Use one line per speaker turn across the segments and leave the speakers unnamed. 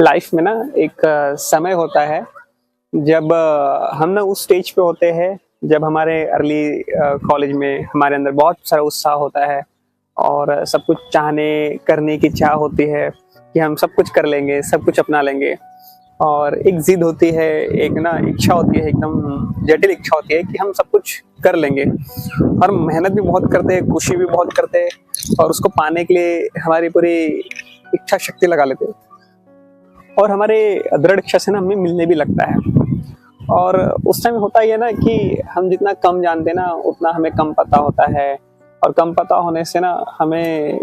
Life में ना एक समय होता है जब हम ना उस स्टेज पे होते हैं जब हमारे अर्ली कॉलेज में हमारे अंदर बहुत सारा उत्साह होता है और सब कुछ चाहने करने की चाह होती है कि हम सब कुछ कर लेंगे, सब कुछ अपना लेंगे। और एक जिद होती है, एक ना इच्छा होती है, एकदम जटिल इच्छा होती है कि हम सब कुछ कर लेंगे और मेहनत भी बहुत करते हैं, कोशिश भी बहुत करते हैं और उसको पाने के लिए हमारी पूरी इच्छा शक्ति लगा लेते हैं और हमारे दृढ़ इच्छा से ना हमें मिलने भी लगता है। और उस टाइम होता ही है ना कि हम जितना कम जानते हैं ना उतना हमें कम पता होता है और कम पता होने से ना हमें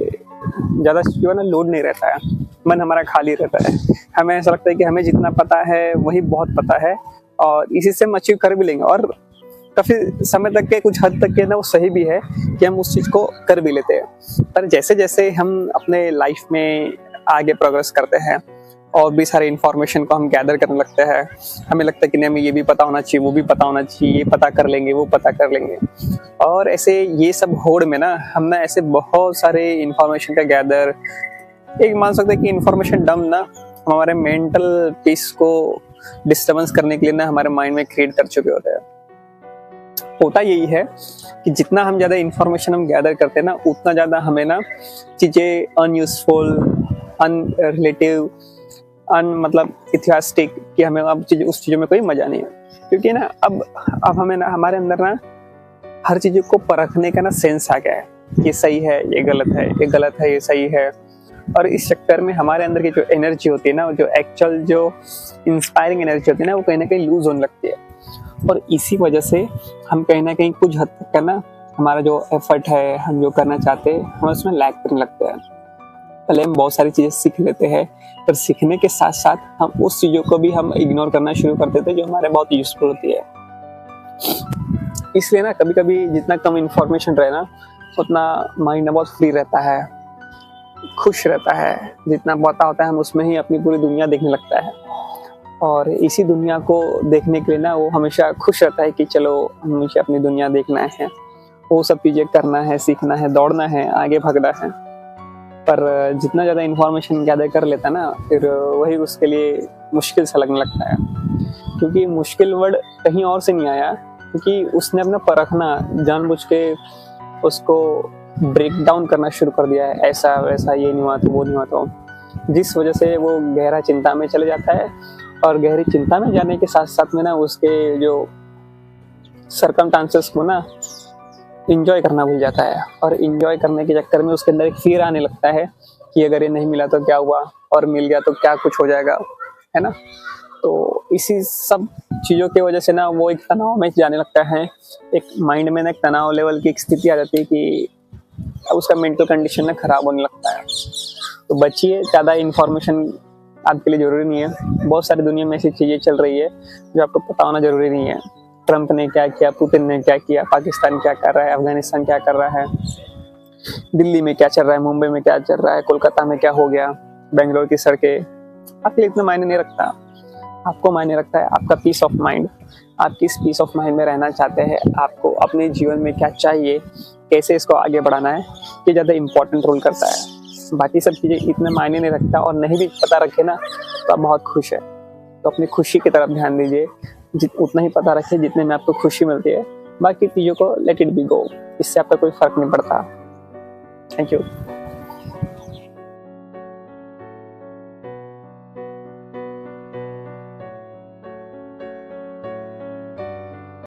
ज़्यादा जो है ना लोड नहीं रहता है, मन हमारा खाली रहता है। हमें ऐसा लगता है कि हमें जितना पता है वही बहुत पता है और इसी से हम अचीव कर भी लेंगे और काफ़ी समय तक के कुछ हद तक के ना वो सही भी है कि हम उस चीज़ को कर भी लेते हैं। पर जैसे जैसे हम अपने लाइफ में आगे प्रोग्रेस करते हैं और भी सारे इन्फॉर्मेशन को हम गैदर करने लगते हैं, हमें लगता है कि नहीं हमें ये भी पता होना चाहिए, वो भी पता होना चाहिए, ये पता कर लेंगे, वो पता कर लेंगे। और ऐसे ये सब होड़ में ना हम ना ऐसे बहुत सारे इन्फॉर्मेशन का गैदर, एक मान सकते हैं कि इन्फॉर्मेशन डम ना हमारे मेंटल पीस को डिस्टर्बेंस करने के लिए ना हमारे माइंड में क्रिएट कर चुके होते हैं। होता यही है कि जितना हम ज़्यादा इन्फॉर्मेशन हम गैदर करते हैं ना उतना ज़्यादा हमें ना चीज़ें अनयूजफुल, अनरिलेटिव, मतलब इथियास्टिक कि हमें अब उस चीज़ों में कोई मज़ा नहीं है। क्योंकि ना अब हमें ना हमारे अंदर ना हर चीज़ों को परखने का ना सेंस आ गया है, ये सही है, ये गलत है, ये गलत है, ये सही है। और इस चक्कर में हमारे अंदर की जो एनर्जी होती है ना, जो एक्चुअल जो इंस्पायरिंग एनर्जी होती है ना, वो कहीं ना कहीं लूज होने लगती है। और इसी वजह से हम कहीं ना कहीं कुछ हद तक का ना हमारा जो एफर्ट है, हम जो करना चाहते हैं, हम उसमें लैग करने लगते हैं। पहले हम बहुत सारी चीज़ें सीख लेते हैं, पर सीखने के साथ साथ हम उस चीज़ों को भी हम इग्नोर करना शुरू कर देते हैं जो हमारे बहुत यूजफुल होती है। इसलिए ना कभी कभी जितना कम इन्फॉर्मेशन रहे ना उतना माइंड बहुत फ्री रहता है, खुश रहता है। जितना पता होता है हम उसमें ही अपनी पूरी दुनिया देखने लगता है और इसी दुनिया को देखने के लिए ना वो हमेशा खुश रहता है कि चलो मुझे अपनी दुनिया देखना है, वो सब चीज़ें करना है, सीखना है, दौड़ना है, आगे भागना है। पर जितना ज़्यादा इन्फॉर्मेशन गैदर कर लेता है ना फिर वही उसके लिए मुश्किल सा लगने लगता है। क्योंकि मुश्किल वर्ड कहीं और से नहीं आया, क्योंकि उसने अपना परखना जानबूझ के उसको ब्रेक डाउन करना शुरू कर दिया है, ऐसा वैसा, ये नहीं हुआ तो वो नहीं हुआ तो, जिस वजह से वो गहरा चिंता में चले जाता है। और गहरी चिंता में जाने के साथ साथ में ना उसके जो सर्कमस्टांसेस को ना इंजॉय करना भूल जाता है और इंजॉय करने के चक्कर में उसके अंदर एक फियर आने लगता है कि अगर ये नहीं मिला तो क्या हुआ और मिल गया तो क्या कुछ हो जाएगा, है ना। तो इसी सब चीज़ों की वजह से ना वो एक तनाव में जाने लगता है, एक माइंड में ना एक तनाव लेवल की एक स्थिति आ जाती है कि उसका मेंटल कंडीशन ना खराब होने लगता है। तो बचिए, ज़्यादा इन्फॉर्मेशन आपके लिए ज़रूरी नहीं है। बहुत सारी दुनिया में ऐसी चीज़ें चल रही है जो आपको पता होना ज़रूरी नहीं है। ट्रंप ने क्या किया, पुतिन ने क्या किया, पाकिस्तान क्या कर रहा है, अफगानिस्तान क्या कर रहा है, दिल्ली में क्या चल रहा है, मुंबई में क्या चल रहा है, कोलकाता में क्या हो गया, बेंगलोर की सड़कें, आपके लिए इतना मायने नहीं रखता। आपको मायने रखता है आपका पीस ऑफ माइंड। आप किस पीस ऑफ माइंड में रहना चाहते हैं, आपको अपने जीवन में क्या चाहिए, कैसे इसको आगे बढ़ाना है, ये ज़्यादा इम्पोर्टेंट रोल करता है। बाकी सब चीज़ें इतने मायने नहीं रखता और नहीं भी पता रखे ना तो आप बहुत खुश है। तो अपनी खुशी की तरफ ध्यान दीजिए, उतना ही पता रखिए जितने में आपको खुशी मिलती है। बाकी चीज़ों को लेट इट बी गो, इससे आपका कोई फर्क नहीं पड़ता। Thank you.